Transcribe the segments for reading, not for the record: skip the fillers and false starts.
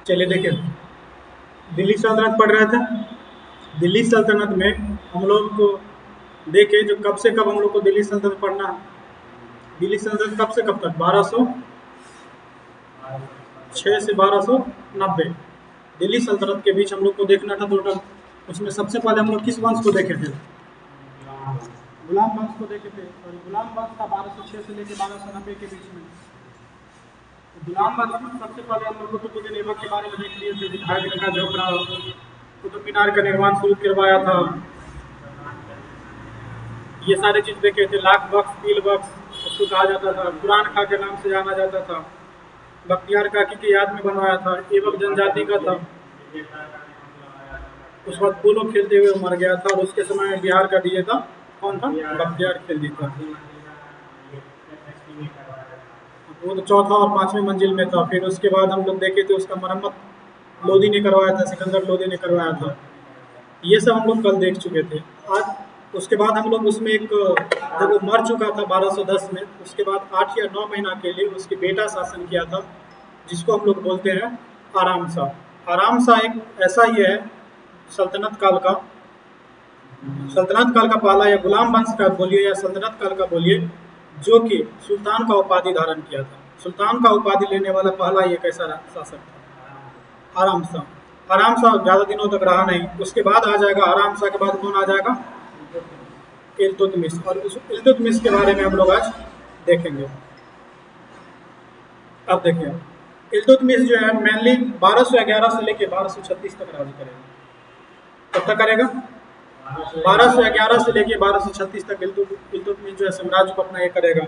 चलिए देखिए, दिल्ली सल्तनत पढ़ रहे थे। दिल्ली सल्तनत में हम लोग को देखे जो कब से कब हम लोग को दिल्ली सल्तनत पढ़ना है। दिल्ली सल्तनत कब से कब तक? 1206 से 1290 दिल्ली सल्तनत के बीच हम लोग को देखना था टोटल। उसमें सबसे पहले हम लोग किस वंश को देखे थे? गुलाम वंश को देखे थे। और गुलाम वंश था 1206 से लेकर 1290 के बीच में। गुलाम वंश में सबसे पहले हम लोग कुतुबुद्दीन ऐबक के बारे में देख लिए थे। विधायक का झोपड़ा कुतुब मीनार का निर्माण शुरू करवाया था। ये सारे चीज देखे थे। लाख बख्श, पील बख्श उसको कहा जाता था। कुरान खा के नाम से जाना जाता था। बख्तियार काकी की याद में बनवाया था। ऐबक जनजाति का था। उस वक्त पोलो खेलते हुए मर गया था। और उसके समय में बिहार का डीए था कौन था? बख्तियार खिलजी था। वो तो चौथा और पांचवें मंजिल में था। फिर उसके बाद हम लोग देखे थे उसका मरम्मत लोधी ने करवाया था, सिकंदर लोधी ने करवाया था। ये सब हम लोग कल देख चुके थे। आज उसके बाद हम लोग उसमें एक, जब वो मर चुका था 1210 में, उसके बाद 8 या 9 महीना के लिए उसके बेटा शासन किया था, जिसको हम लोग बोलते हैं आराम शाह। आराम शाह एक ऐसा ही है सल्तनत काल का, सल्तनत काल का पहला, या गुलाम वंश का बोलिए या सल्तनत काल का बोलिए, जो कि सुल्तान का उपाधि धारण किया था। सुल्तान का उपाधि लेने वाला पहला ये कैसा शासक था? आराम शाह। आराम शाह ज़्यादा दिनों तक रहा नहीं। उसके बाद आ जाएगा, आराम शाह के बाद कौन आ जाएगा? इल्तुतमिश। और उस इल्तुतमिश के बारे में हम लोग आज देखेंगे। अब देखिए, इल्तुतमिश जो है मेनली 1211 से लेकर 1236 तक राज करेगा। कब तक करेगा? 1211 से लेकर 1236 तक इल्तुतमिश जो है साम्राज्य को अपना ये करेगा।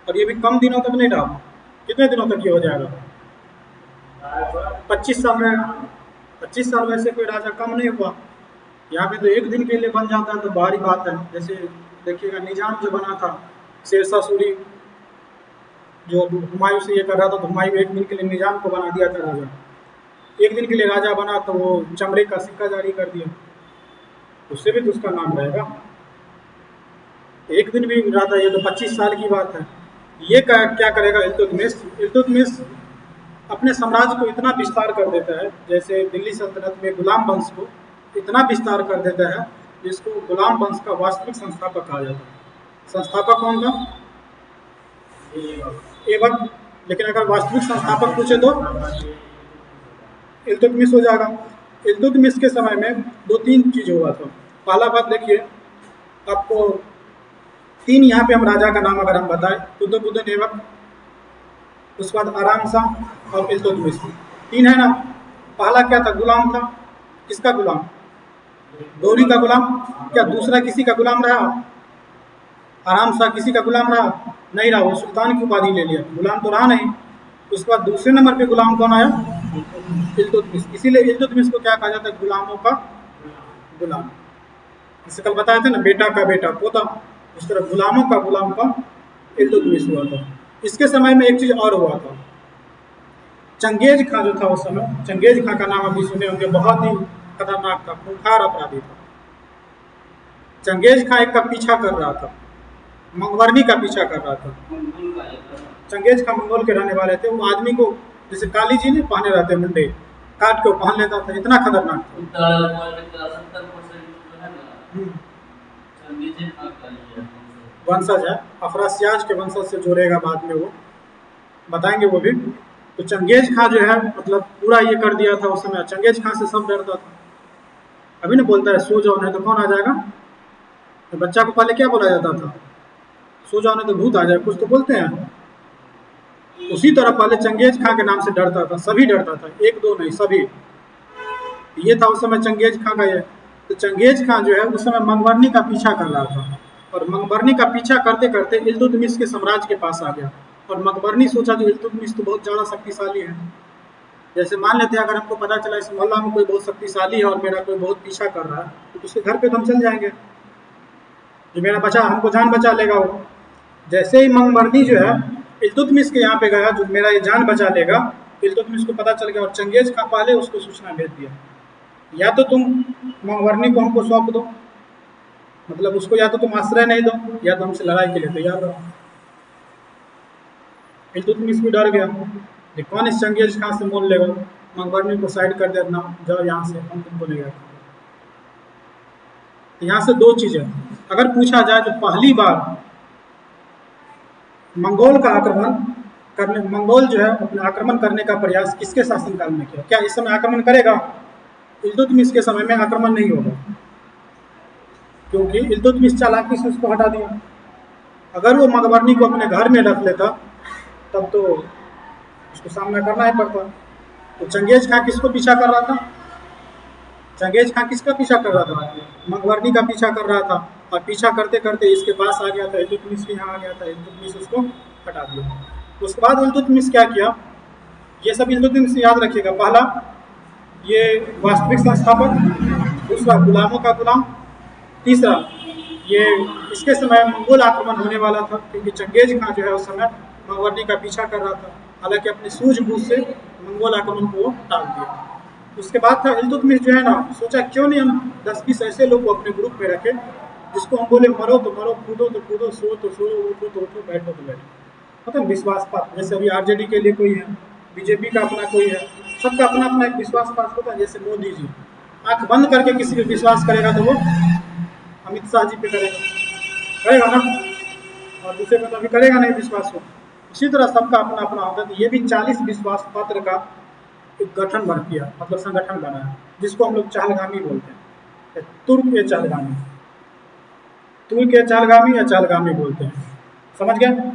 और ये भी कम दिनों तक नहीं रहा। कितने दिनों तक ये हो जाएगा? 25 साल में। 25 साल में से कोई राजा कम नहीं हुआ। यहाँ पे तो एक दिन के लिए बन जाता है तो भारी बात है। जैसे देखिएगा निजाम जो बना था, शेरशाह सूरी जो हुमायूं से ये कर रहा था, तो हुमायूं एक दिन के लिए निजाम को बना दिया था राजा। एक दिन के लिए राजा बना तो वो चमड़े का सिक्का जारी कर दिया, उससे भी तो उसका नाम रहेगा। एक दिन भी राजा, ये तो 25 साल की बात है। ये क्या करेगा इल्तुतमिश? इल्तुतमिश अपने साम्राज्य को इतना विस्तार कर देता है, जैसे दिल्ली सल्तनत में गुलाम वंश को इतना विस्तार कर देता है, जिसको गुलाम वंश का वास्तविक संस्थापक कहा जाता है। संस्थापक कौन था? ऐबक। लेकिन अगर वास्तविक संस्थापक पूछे तो इल्तुतमिश हो जाएगा। इल्तुतमिश के समय में 2-3 चीज हुआ था। पहला बात देखिए, आपको 3 यहाँ पे हम राजा का नाम अगर हम बताएं, कुतुबुद्दीन ऐबक, उसके बाद आराम शाह और इल्तुतमिश। 3 है ना। पहला क्या था? गुलाम था। किसका गुलाम? गौरी का गुलाम। क्या दूसरा किसी का गुलाम रहा? आराम शाह किसी का गुलाम रहा? नहीं रहा। वो सुल्तान की उपाधि ले लिया, गुलाम तो रहा नहीं। उसके बाद दूसरे नंबर पे गुलाम कौन आया? इल्तुतमिश। इसीलिए इल्तुतमिश को क्या कहा जाता है? गुलामों का गुलाम। जैसे कल बताया था ना, बेटा का बेटा पोता, उस तरह गुलामों का गुलाम का इल्तुतमिश हुआ था। इसके समय में एक चीज और हुआ था। चंगेज खां जो था उस समय, चंगेज खां का नाम अभी सुने होंगे, बहुत ही खतरनाक था, खूंखार अपराधी था। चंगेज खां एक का पीछा कर रहा था, मंगवर्णी का पीछा कर रहा था। चंगेज खां मंगोल के रहने वाले थे। वो आदमी को जैसे काली जी ने पहने रहते मुंडे, काट के पहन लेता था, इतना खतरनाक था। वंशज है, अफरासियाज के वंशज से जोड़ेगा बाद में, वो बताएंगे वो भी। तो चंगेज खां जो है मतलब पूरा ये कर दिया था उस समय। चंगेज खां से सब डरता था। अभी ना बोलता है सो जाओ नहीं तो कौन आ जाएगा? तो बच्चा को पहले क्या बोला जाता था? सो जाओ नहीं तो भूत आ जाए, कुछ तो बोलते हैं। उसी तरह पहले चंगेज खां के नाम से डरता था, सभी डरता था, 1-2 नहीं, सभी। ये था उस समय चंगेज खां का ये। तो चंगेज खां जो है उस समय मंगवर्णी का पीछा कर रहा था, और मंगवर्णी का पीछा करते करते इल्तुतमिश के साम्राज्य के पास आ गया। और मंगवर्णी सोचा कि इल्तुतमिश तो बहुत ज़्यादा शक्तिशाली है। जैसे मान लेते हैं अगर हमको पता चला इस मोहल्ला में कोई बहुत शक्तिशाली है और मेरा कोई बहुत पीछा कर रहा है, तो उसके घर पे तो हम चल जाएंगे, जो मेरा बचा हमको जान बचा लेगा वो। जैसे ही मंगवर्णी जो है इल्तुतमिश के यहाँ पे गया, जो मेरा ये जान बचा लेगा, इल्तुतमिश को पता चल गया। और चंगेज खां पहले उसको सूचना भेज दिया, या तो तुम मंगवर्णी को हमको सौंप दो, मतलब उसको या तो तुम आश्रय नहीं दो, या तो हमसे लड़ाई के लिए तैयार रहो। इल्तुतमिश भी डर गया कि कौन इस चंगेज खां से मोल लेगा। मंगवर्णी को साइड कर देना, जाओ यहाँ से, हम तुमको नहीं रखेंगे। तो यहाँ से दो चीज़ें, अगर पूछा जाए तो पहली बार मंगोल का आक्रमण करने, मंगोल जो है अपने आक्रमण करने का प्रयास किसके शासनकाल में किया? क्या इस समय आक्रमण करेगा? इल्तुतमिश के समय में आक्रमण नहीं होगा, क्योंकि इल्तुतमिश चालाकी से उसको हटा दिया। अगर वो मंगवर्णी को अपने घर में रख लेता तब तो उसको सामना करना ही पड़ता। तो चंगेज खां किसको पीछा कर रहा था? चंगेज खां किसका पीछा कर रहा था? मंगवर्णी का पीछा कर रहा था, और पीछा करते करते इसके पास आ गया था, इल्तुतमिश के यहाँ आ गया था, इल्तुतमिश उसको हटा दिया। उसके बाद इल्तुतमिश क्या किया, ये सब इल्तुतमिश याद रखिएगा। पहला ये वास्तविक संस्थापक, दूसरा गुलामों का गुलाम, तीसरा ये इसके समय मंगोल आक्रमण होने वाला था, क्योंकि चंगेज खां जो है उस समय मंगवर्णी का पीछा कर रहा था, हालांकि अपनी सूझबूझ से मंगोल आक्रमण को टाल दिया। उसके बाद था इल्तुतमिश जो है ना, सोचा क्यों नहीं हम 10-20 ऐसे लोग को अपने ग्रुप में रखें जिसको हम बोले मरो तो मरो, कूदो तो कूदो, सो तो सो, उठो तो उठो, बैठो तो बैठो। मतलब विश्वास पात्र, जैसे अभी आरजेडी के लिए कोई है, बीजेपी का अपना कोई है, सबका अपना अपना एक विश्वास पात्र होता है। जैसे मोदी जी आंख बंद करके किसी पे विश्वास करेगा तो वो अमित शाह जी पे करेगा ना, और दूसरे पे तो अभी करेगा नहीं विश्वास हो। इसी तरह सबका अपना अपना होता है। तो ये भी 40 विश्वास पत्र का एक गठन बन किया, मतलब संगठन बनाया, जिसको हम लोग चालगामी बोलते हैं, तुर्क ए चालगामी, तुर्क ए चालगामी या चालगामी बोलते हैं। समझ गए?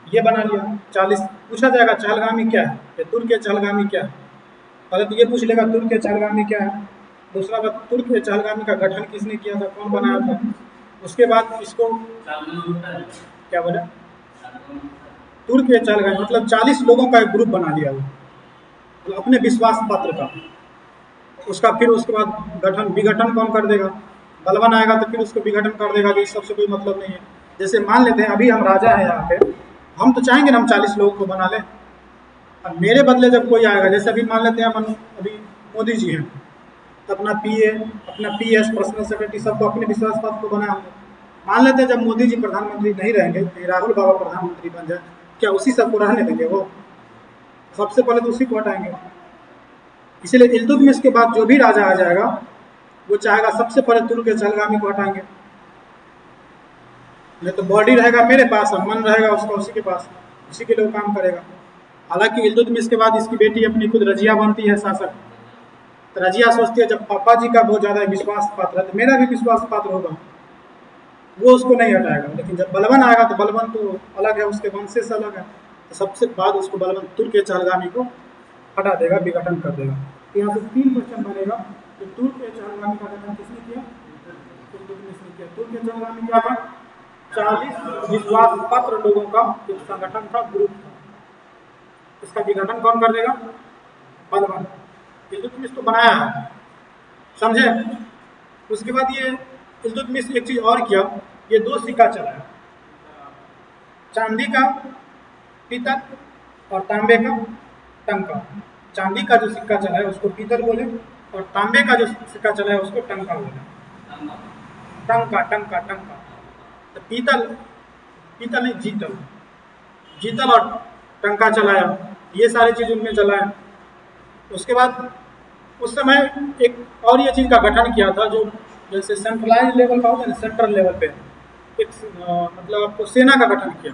ये बना लिया। 40 पूछा जाएगा चालगामी क्या है, तुर्क ए चालगामी क्या है, पहले तो ये पूछ लेगा तुर्क ए चालगामी क्या है, दूसरा बात तुर्क ए चालगामी का गठन किसने किया था, कौन बनाया था, उसके बाद इसको क्या बोला, तुर्क ए चालगामी मतलब 40 लोगों का एक ग्रुप बना लिया वो, तो अपने विश्वास पात्र का। उसका फिर उसके बाद गठन विघटन कौन कर देगा, बलवन आएगा तो फिर उसको विघटन कर देगा कि इस सबसे कोई मतलब नहीं है। जैसे मान लेते हैं अभी हम राजा हैं यहाँ पे, हम तो चाहेंगे ना हम 40 लोगों को बना लें, अब मेरे बदले जब कोई आएगा, जैसे अभी मान लेते हैं अभी मोदी जी हैं, तो अपना पीए, अपना पीएस, पर्सनल सेक्रेटरी, सबको अपने विश्वास पात्र को बना होंगे। मान लेते हैं जब मोदी जी प्रधानमंत्री नहीं रहेंगे, राहुल बाबा प्रधानमंत्री बन जाए, क्या उसी सबको रहने देंगे? वो सबसे पहले तो उसी को हटाएंगे। इसीलिए इल्तुतमिश के बाद जो भी राजा आ जाएगा वो चाहेगा सबसे पहले तुर्क ए चालगामी को हटाएंगे, नहीं तो बॉडी रहेगा मेरे पास और मन रहेगा उसका उसी के पास, उसी के लिए काम करेगा। हालांकि इल्तुतमिश के बाद इसकी बेटी अपनी खुद रजिया बनती है शासक, तो रजिया सोचती है जब पापा जी का बहुत ज़्यादा विश्वास पात्र है तो मेरा भी विश्वास पात्र होगा, वो उसको नहीं हटाएगा। लेकिन जब बलवन आएगा तो बलवन तो अलग है, उसके वंश से अलग है, तो सबसे बाद उसको बलवन तुर्क ए चालगामी को हटा देगा, विघटन कर देगा। तो यहाँ से 3 क्वेश्चन बनेगा, तो तुर्क ए चालगामी का गठन किसने किया? इल्तुतमिश ने किया। तुर्क ए चालगामी क्या था? 40 विश्वास पात्र लोगों का एक संगठन था, ग्रुप था। इसका विघटन कौन कर देगा? बलवन। इल्तुतमिश तो बनाया है, समझे? उसके बाद ये इल्तुतमिश एक चीज और किया, ये 2 सिक्का चलाया, चांदी का पीतल और तांबे का टंका। चांदी का जो सिक्का चला है उसको पीतल बोले, और तांबे का जो सिक्का चला है उसको टंका बोले। टंका टंका टंका, तो पीतल नहीं, जीतल और टंका चलाया, ये सारी चीज उनमें चलाया। उसके बाद उस समय एक और ये चीज का गठन किया था, जो जैसे सेंट्रलाइज लेवल का होता है ना, सेंट्रल लेवल पे एक मतलब आपको सेना का गठन किया।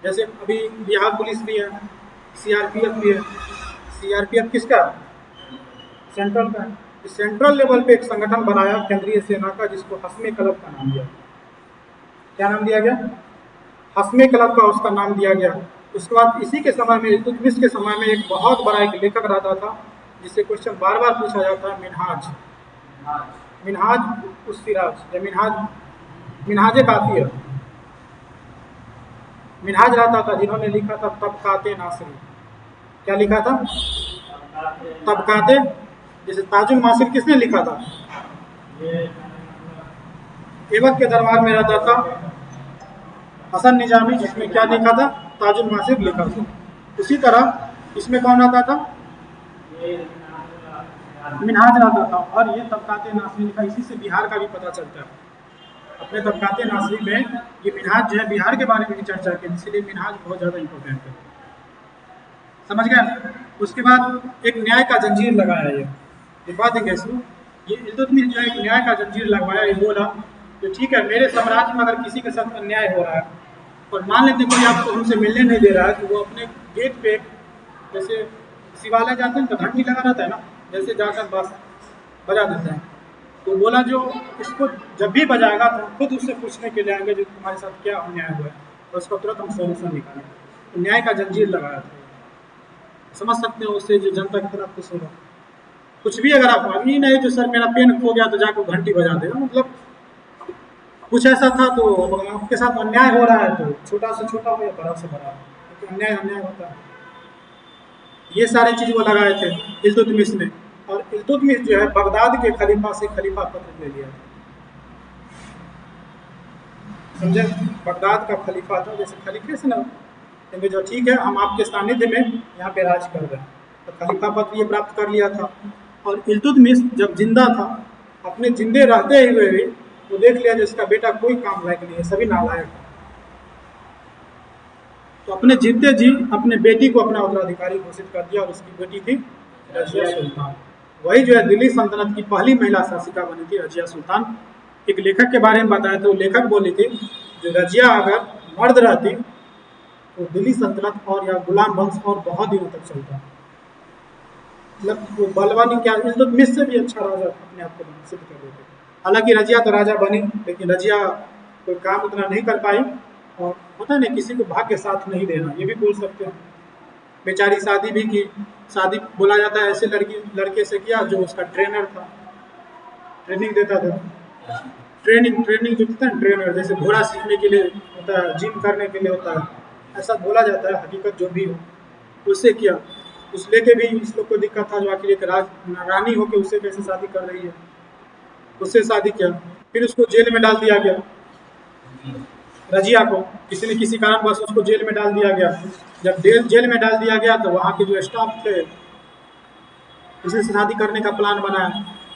जैसे अभी बिहार पुलिस भी है, सीआरपीएफ भी है। सीआरपीएफ किसका? सेंट्रल का। सेंट्रल लेवल पे एक संगठन बनाया केंद्रीय सेना का, जिसको हस्मे क्लब का नाम दिया। क्या नाम दिया गया? हस्मे क्लब का उसका नाम दिया गया। उसके बाद इसी के समय में, इल्तुतमिश के समय में, एक बहुत बड़ा एक लेखक रहता था जिससे क्वेश्चन बार बार पूछा जाता है, मिनहाज उस सिराज, या मिनहाज काफी है, मिनहाज रहता था, जिन्होंने लिखा था तबकाते नासिरी। क्या लिखा था? तबकाते। जैसे ताजुल मासिर किसने लिखा था? ऐबक के दरबार में रहता था हसन निजामी, जिसमें क्या लिखा था? ताजुल मासिर लिखा था। उसी तरह इसमें कौन रहता था? मिनहाज रहता था, और ये तबकाते नासिरी लिखा। इसी से बिहार का भी पता चलता है। अपने तबकाते नासिरी में ये मिनहाज जो है बिहार के बारे में भी चर्चा की, इसलिए मिनहाज बहुत ज़्यादा इंपॉर्टेंट है। समझ गए? उसके बाद एक न्याय का जंजीर लगाया ये बात देंगे इसमें। ये इल्तुतमिश जो है एक न्याय का जंजीर लगवाया, ये बोला कि ठीक है मेरे साम्राज्य में अगर किसी के साथ अन्याय हो रहा है और मान लेते हैं कोई आपको हमसे मिलने नहीं दे रहा है, तो वो अपने गेट पे जैसे शिवालय जाते हैं तो घंटी लगा रहता है ना, जैसे जाकर बस बजा देते हैं। तो बोला जो इसको जब भी बजाएगा तो हम खुद उससे पूछने के लिए आएंगे जो तुम्हारे साथ क्या अन्याय हुआ है, और उसका तुरंत हम सोल्यूशन निकालेंगे। तो न्याय का जंजीर लगाया था। समझ सकते हो उससे जो जनता कितना खुश होगा। कुछ भी अगर आप अभी नहीं जो सर मेरा पेन खो गया तो जाकर घंटी बजा देगा, मतलब कुछ ऐसा था। तो आपके साथ अन्याय हो रहा है तो छोटा से छोटा हो या बड़ा से बड़ा हो, क्योंकि अन्याय अन्याय होता है। ये सारे चीज वो लगाए थे इल्तुतमिश ने। और इल्तुतमिश जो है बगदाद के खलीफा से खलीफा पत्र ले लिया, समझे। बगदाद का खलीफा था, जैसे खलीफे से ना क्योंकि जो ठीक है हम आपके सानिध्य में यहाँ पे राज कर रहे हैं, तो खलीफा पत्र ये प्राप्त कर लिया था। और इल्तुतमिश जब जिंदा था, अपने जिंदे रहते हुए भी वो देख लिया जिसका बेटा कोई काम लायक नहीं है, सभी नालायक है। तो अपने जीते जी अपने बेटी को अपना उत्तराधिकारी घोषित कर दिया, और उसकी बेटी थी रजिया सुल्तान। वही जो है दिल्ली सल्तनत की पहली महिला शासिका बनी थी रजिया सुल्तान। एक लेखक के बारे में बताया तो लेखक बोली थी जो रजिया अगर मर्द रहती तो दिल्ली सल्तनत और या गुलाम वंश और बहुत दिनों तक चलता। मतलब वो बलवानी क्या इल्तुतमिश से भी अच्छा राजा अपने आप को सिद्ध कर देते। हालांकि रजिया तो राजा बनी, लेकिन रजिया कोई काम उतना नहीं कर पाई। और पता नहीं किसी को भाग्य साथ नहीं देना, ये भी बोल सकते हैं। बेचारी शादी भी की, शादी बोला जाता है ऐसे लड़के से किया जो उसका ट्रेनर था, ट्रेनिंग देता था। ट्रेनिंग ट्रेनिंग जो होता है ट्रेनर, जैसे घोड़ा सीखने के लिए होता है, जिम करने के लिए होता है, ऐसा बोला जाता है। हकीकत जो भी हो, उससे किया। उस लेके भी इस लोग को दिक्कत था जो आखिर एक रानी होकर उससे कैसे शादी कर रही है, उससे शादी किया। फिर उसको जेल में डाल दिया गया, रजिया को किसी न किसी कारण बस उसको जेल में डाल दिया गया। जब जेल में डाल दिया गया तो वहाँ के जो स्टाफ थे उसे शादी करने का प्लान बनाया,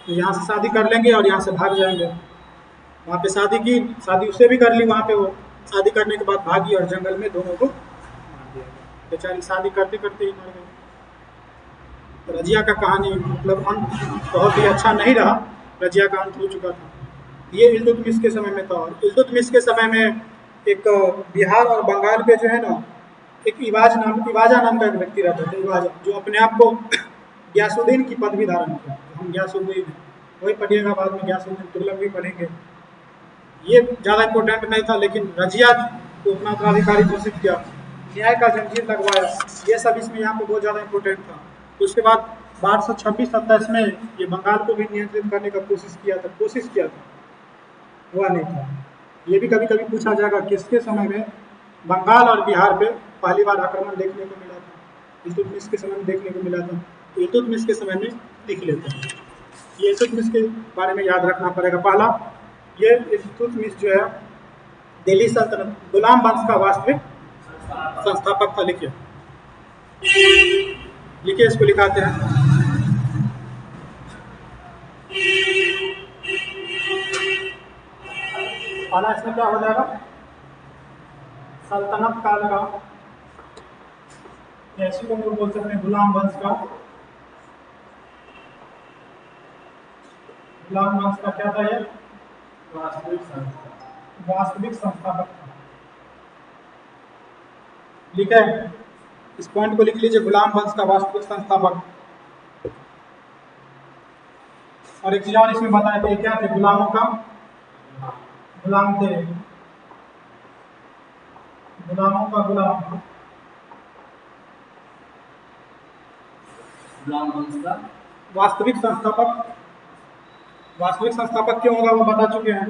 तो यहाँ से शादी कर लेंगे और यहाँ से भाग जाएंगे। वहाँ पे शादी की, शादी उससे भी कर ली वहाँ पे। वो शादी करने के बाद भागी और जंगल में दोनों को मार दिया गया। बेचारी शादी करते करते ही मर गई। तो रजिया का कहानी मतलब अंत बहुत ही अच्छा नहीं रहा, रजिया का अंत हो चुका था। ये इल्तुतमिश के समय में था। और इल्तुतमिश के समय में एक बिहार और बंगाल पे जो है ना एक इवाजा नाम का एक व्यक्ति रहता था, इवाजा, जो अपने आप को गयासुद्दीन की पदवी धारण किया। हम गयासुद्दीन हैं, वही पढ़िएगा बाद में, गयासुद्दीन तुगलक भी पढ़ेंगे। ये ज़्यादा इम्पोर्टेंट नहीं था, लेकिन रजिया को अपना उत्तराधिकारी घोषित किया, न्याय का जंजीर लगवाया। ये सब इसमें यहाँ पे बहुत ज़्यादा इम्पोर्टेंट था। उसके बाद 1226-27 में ये बंगाल को भी नियंत्रित करने का कोशिश किया था, हुआ नहीं था। ये भी कभी कभी पूछा जाएगा किसके समय में बंगाल और बिहार पे पहली बार आक्रमण देखने को मिला था। इल्तुतमिश के समय में देखने को मिला था, तो इल्तुतमिश के समय में लिख लेते हैं। ये इल्तुतमिश के बारे में याद रखना पड़ेगा। पहला, ये इल्तुतमिश जो है दिल्ली सल्तनत गुलाम वंश का वास्तविक संस्थापक था। लिखिए लिखिए, इसको लिखाते हैं। पहला इसमें क्या हो जाएगा, सल्तनत काल का, ऐसी को बोल सकते हैं गुलाम वंश का। गुलाम वंश का क्या था ये, वास्तविक संस्थापक था। ठीक है, इस पॉइंट को लिख लीजिए, गुलाम वंश का वास्तविक संस्थापक। और एक चीज और इसमें बताया थे, क्या थे, गुलामों का गुलाम थे, गुलामों का गुलाम। गुलाम वंश का वास्तविक संस्थापक। वास्तविक संस्थापक क्यों होगा वो बता चुके हैं।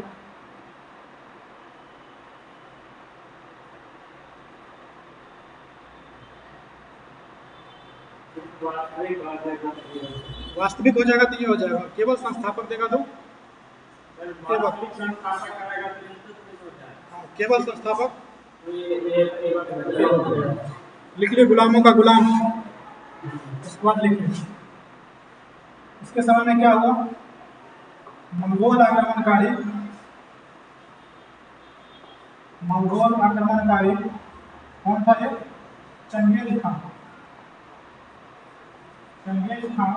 वास्तविक हो जाएगा तो ये हो जाएगा, केवल संस्थापक देगा तो केवल संस्थापक। लिख लिया गुलामों का गुलाम। उसके बाद लिखिए इसके समय में क्या हुआ, मंगोल आक्रमणकारी कौन था ये, चंगेज खान। चंगेज खां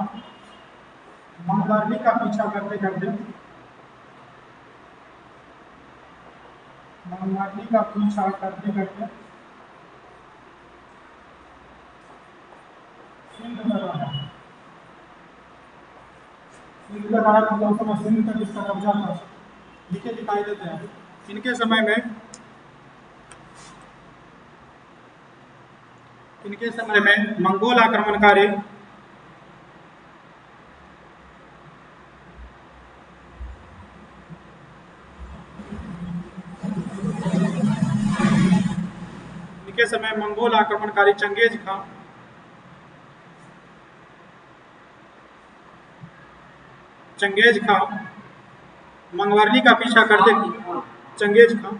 मंगवर्ली का पीछा करते करते मंगवर्ली का पीछा करते करते सिंध तक आया। सिंध तक आया मतलब उस समय सिंध तक इसका कब्जा था। लिखे दिखाई देते हैं। इनके समय में मंगोल आक्रमणकारी चंगेज खां मंगवर्ली का पीछा करते चंगेज खां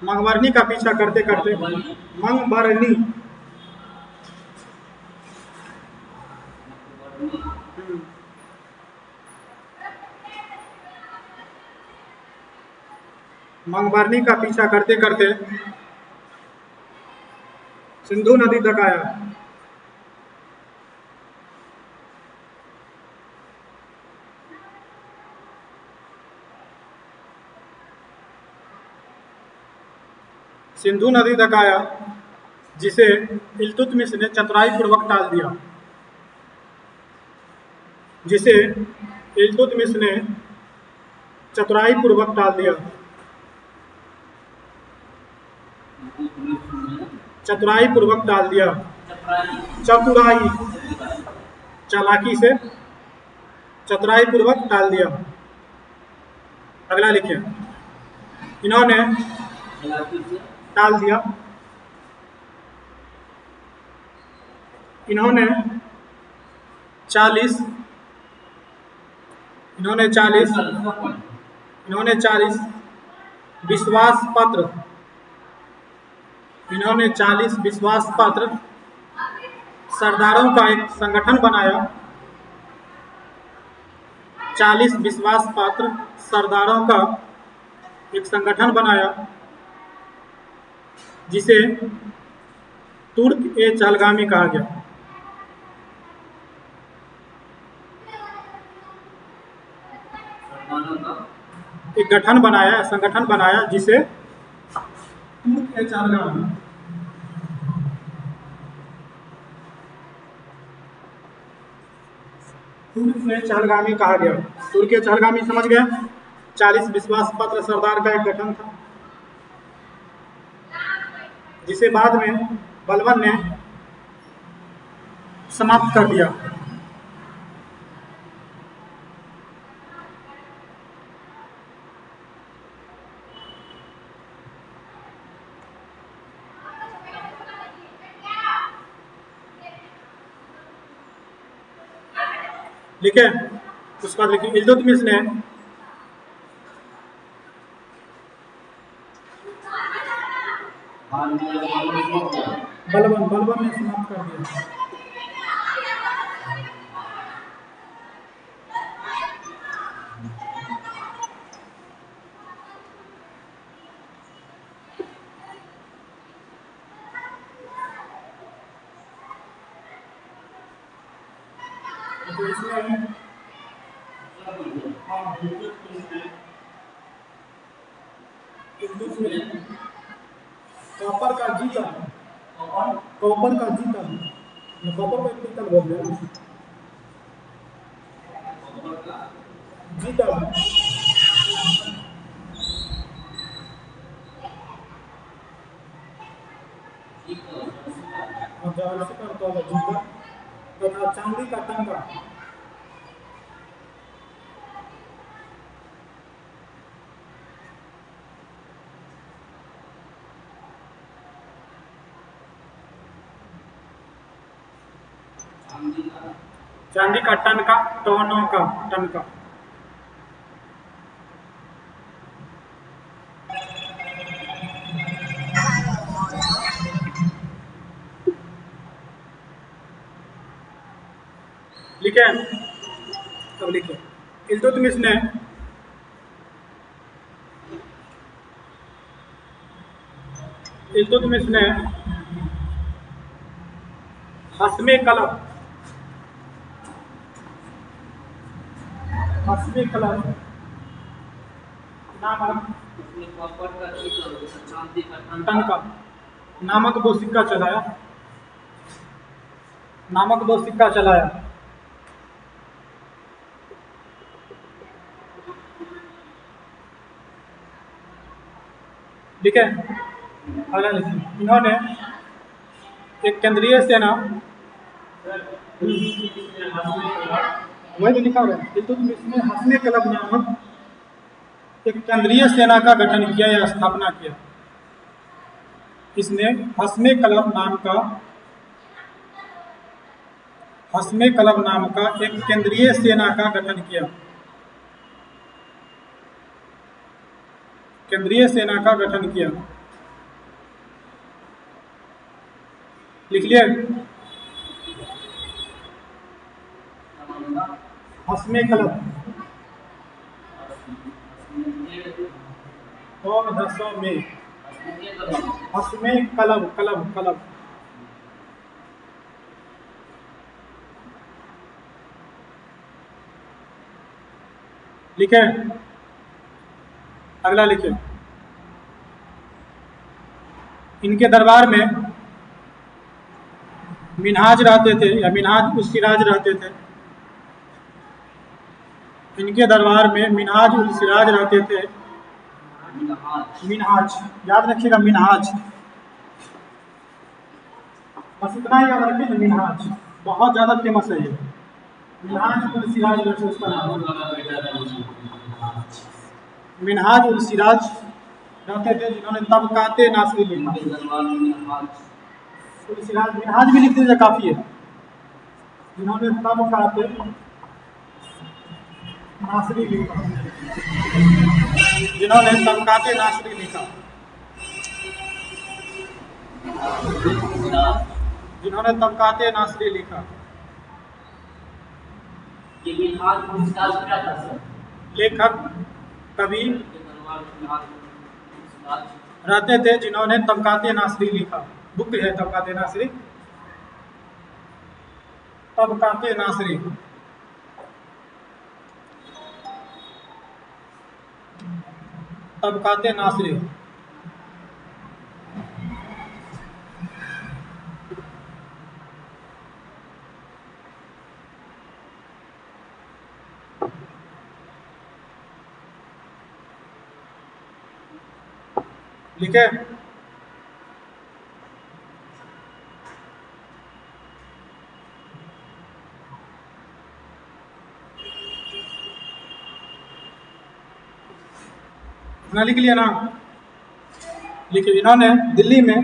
मंगवर्ली का पीछा करते करते मंगवर्ली का पीछा करते करते सिंधु नदी तक आया। सिंधु नदी तक आया जिसे इल्तुतमिश ने चतुराई पूर्वक टाल दिया। जिसे इल्तुतमिश ने चतुराई पूर्वक टाल दिया। चतुराई पूर्वक टाल दिया। चतुराई चालाकी से चतुराई पूर्वक टाल दिया। अगला लिखिए। इन्होंने टाल दिया। इन्होंने 40 विश्वास पात्र सरदारों का एक संगठन बनाया। 40 विश्वास पात्र सरदारों का एक संगठन बनाया जिसे तुर्क-ए-चहलगामी कहा गया। एक संगठन बनाया जिसे तुर्क-ए-चहलगामी कहा गया। तुर्क-ए-चहलगामी समझ गए। 40 विश्वास पात्र सरदार का एक गठन था जिसे बाद में बलबन ने समाप्त कर दिया। ठीक है, उसके बाद देखिए इल्तुतमिश ने बलबन ने समाप्त कर दिया। तो इसमें कॉपर का जीता कॉपर का पीतल बोल रहे हैं। जीता तथा चांदी का टंका चांदी का टन का लिखे। अब लिखिए इल्तुतमिश ने हस्मे कलम, हस्मे कलम नामक टन का नामक वो सिक्का चलाया, नामक वो सिक्का चलाया। ठीक है, अगला लिखिए। इन्होंने एक केंद्रीय सेना, वही तो लिखा हुआ है, इल्तुतमिश ने हस्मे कलम नामक एक केंद्रीय सेना का गठन किया या स्थापना किया। इसने हस्मे कलम नाम का, हस्मे कलम नाम का एक केंद्रीय सेना का गठन किया, केंद्रीय सेना का गठन किया। लिख लिए? हस्मे कलम और दसों में हस्मे कलम, कलम कलम लिखे? अगला लिखे। इनके दरबार में मिन्हाज रहते थे या मिन्हाज उल सिराज रहते थे। इनके दरबार में मिन्हाज उल सिराज रहते थे। मिन्हाज याद रखिएगा, मिन्हाज, बस इतना ही याद रखिए, मिन्हाज बहुत ज़्यादा फेमस है ये। मिन्हाज उल सिराज वैसे उसका नाम, मिन्हाज उल सिराज रहते थे जिन्होंने तबकाते नासरी लिखा। उल सिराज मिन्हाज भी लिख दीजिए, काफ़ी है। जिन्होंने तबकाते नासरी लिखा, जिन्होंने तबकाते नासरी लिखा, जिन्होंने तबकाते नासरी लिखा। लेखक कवि रहते थे जिन्होंने तबकाते नासरी लिखा। बुक है तबकाते नासरी, तबकाते नासरी। तबकाते नासरी लिखे? इतना लिख लिया ना? लिखिए। इन्होंने दिल्ली में,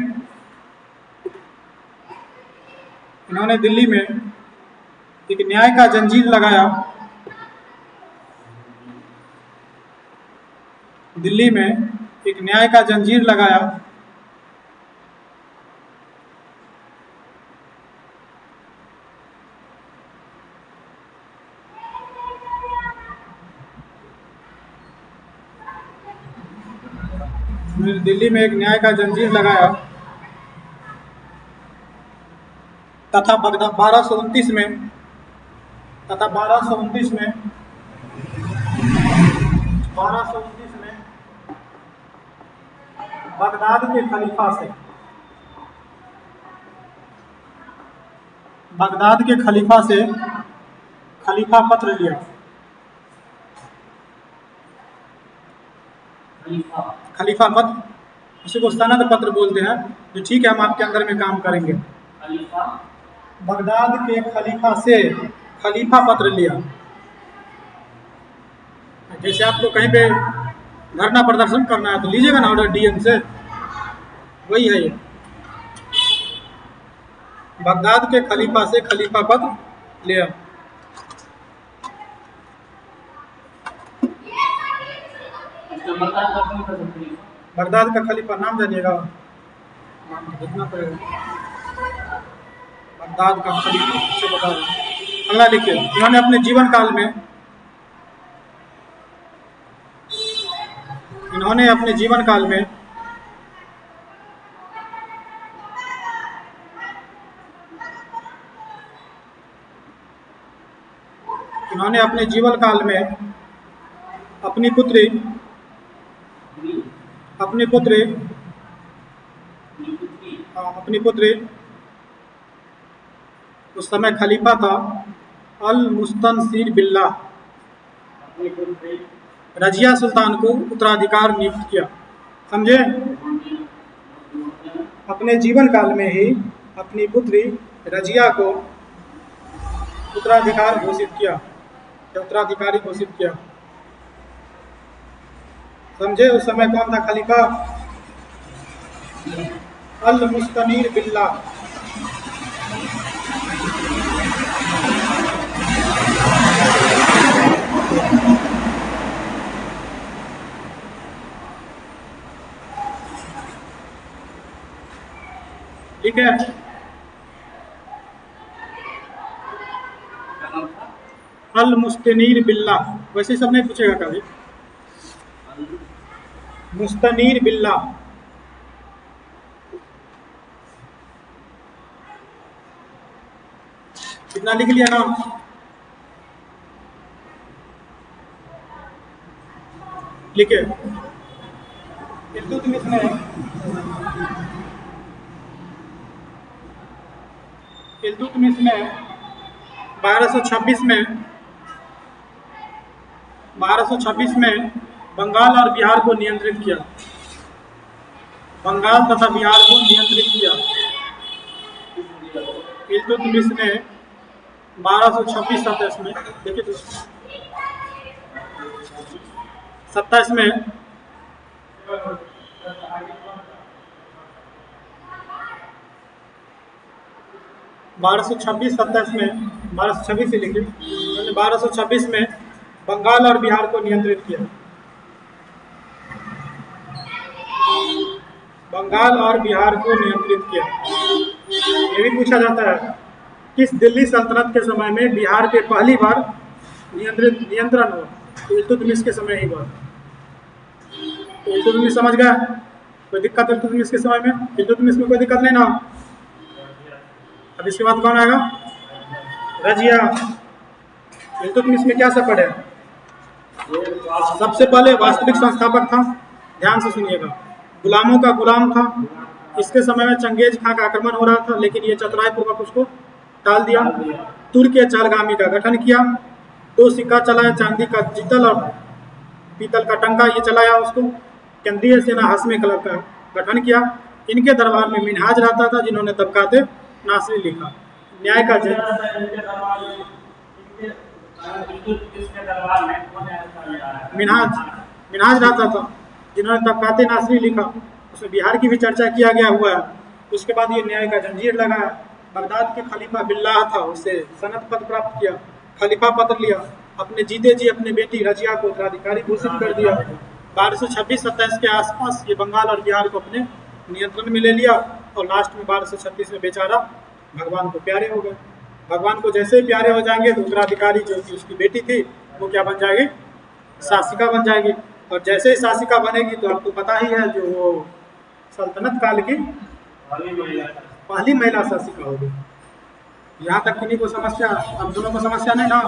इन्होंने दिल्ली में एक न्याय का जंजीर लगाया। दिल्ली में एक न्याय का जंजीर लगाया। दिल्ली में एक न्याय का जंजीर लगाया तथा बगदाद 1229 में, तथा 1229 में, 1229 में बगदाद के खलीफा से, बगदाद के खलीफा से खलीफा पत्र लिया। खलीफा पत्र, उसी को सनद पत्र बोलते हैं। जो ठीक है, हम आपके अंदर में काम करेंगे। बगदाद के खलीफा से खलीफा पत्र लिया। जैसे आपको कहीं पे धरना प्रदर्शन करना है तो लीजिएगा ना ऑर्डर डीएम से, वही है ये। बगदाद के खलीफा से खलीफा पत्र लिया। बगदाद का खलीफा नाम जानिएगा, नाम लिखना पड़ेगा। बगदाद का खलीफा से बता रहे। अगला लिखिए। इन्होंने अपने जीवन काल में, इन्होंने अपने जीवन काल में इन्होंने अपने जीवन काल में अपनी पुत्री उस समय खलीफा था अल मुस्तनसीर बिल्लाह, रजिया सुल्तान को उत्तराधिकार नियुक्त किया। समझे? अपने जीवन काल में ही अपनी पुत्री रजिया को उत्तराधिकारी घोषित किया। समझे? उस समय कौन था खलीफा? अल मुस्तनीर बिल्लाह। ठीक है, अल मुस्तनीर बिल्लाह, वैसे सब नहीं पूछेगा कभी। मुस्तनीर बिल्लाह, कितना लिख लिया ना? लिखे। इल्तुतमिश ने 1226 में बंगाल और बिहार को नियंत्रित किया। बंगाल तथा बिहार को नियंत्रित किया इल्तुतमिश ने 1226-27 में। देखिए तो 27 में 1226-27 में 1226 से लिखे। 1226 में बंगाल और बिहार को नियंत्रित किया। बंगाल और बिहार को नियंत्रित किया। ये भी पूछा जाता है किस दिल्ली सल्तनत के समय में बिहार पे पहली बार नियंत्रण हुआ? तो इल्तुतमिश के समय ही हुआ। तो इल्तुतमिश समझ गया? कोई दिक्कत इल्तुतमिश के समय में? इल्तुतमिश में कोई दिक्कत नहीं ना? अब इसके बाद कौन आएगा? रजिया। इल्तुतमिश में क्या सब पढ़े? सबसे पहले वास्तविक संस्थापक था, ध्यान से सुनिएगा, गुलामों का गुलाम था। इसके समय में चंगेज खां का आक्रमण हो रहा था, लेकिन ये चतुराई पूर्वक उसको टाल दिया। तुर्क के चालगामी का गठन किया। 2 सिक्का चलाया, चांदी का जितल और पीतल का टंका, ये चलाया उसको। केंद्रीय सेना हस्मे क्लब का गठन किया। इनके दरबार में मिनहाज रहता था, जिन्होंने तबकाते नासरी लिखा। न्याय का मिनहाज रहता था, जिन्होंने तबकाते नासरी लिखा। उसमें बिहार की भी चर्चा किया गया हुआ है। उसके बाद ये न्याय का जंजीर लगाया। बगदाद के खलीफा बिल्लाह था, उससे सनद पद प्राप्त किया, खलीफा पत्र लिया। अपने जीते जी अपनी बेटी रजिया को उत्तराधिकारी घोषित कर दिया। 1226-27 के आसपास ये बंगाल और बिहार को अपने नियंत्रण में ले लिया और लास्ट में 1236 में बेचारा भगवान को प्यारे हो गए। भगवान को जैसे ही प्यारे हो जाएंगे तो उत्तराधिकारी जो कि उसकी बेटी थी वो क्या बन जाएगी? शासिका बन जाएगी। और जैसे ही शासिका बनेगी तो आपको पता ही है जो वो सल्तनत काल की पहली महिला शासिका होगी। यहाँ तक किन्हीं को समस्या? अब दोनों को समस्या नहीं ना?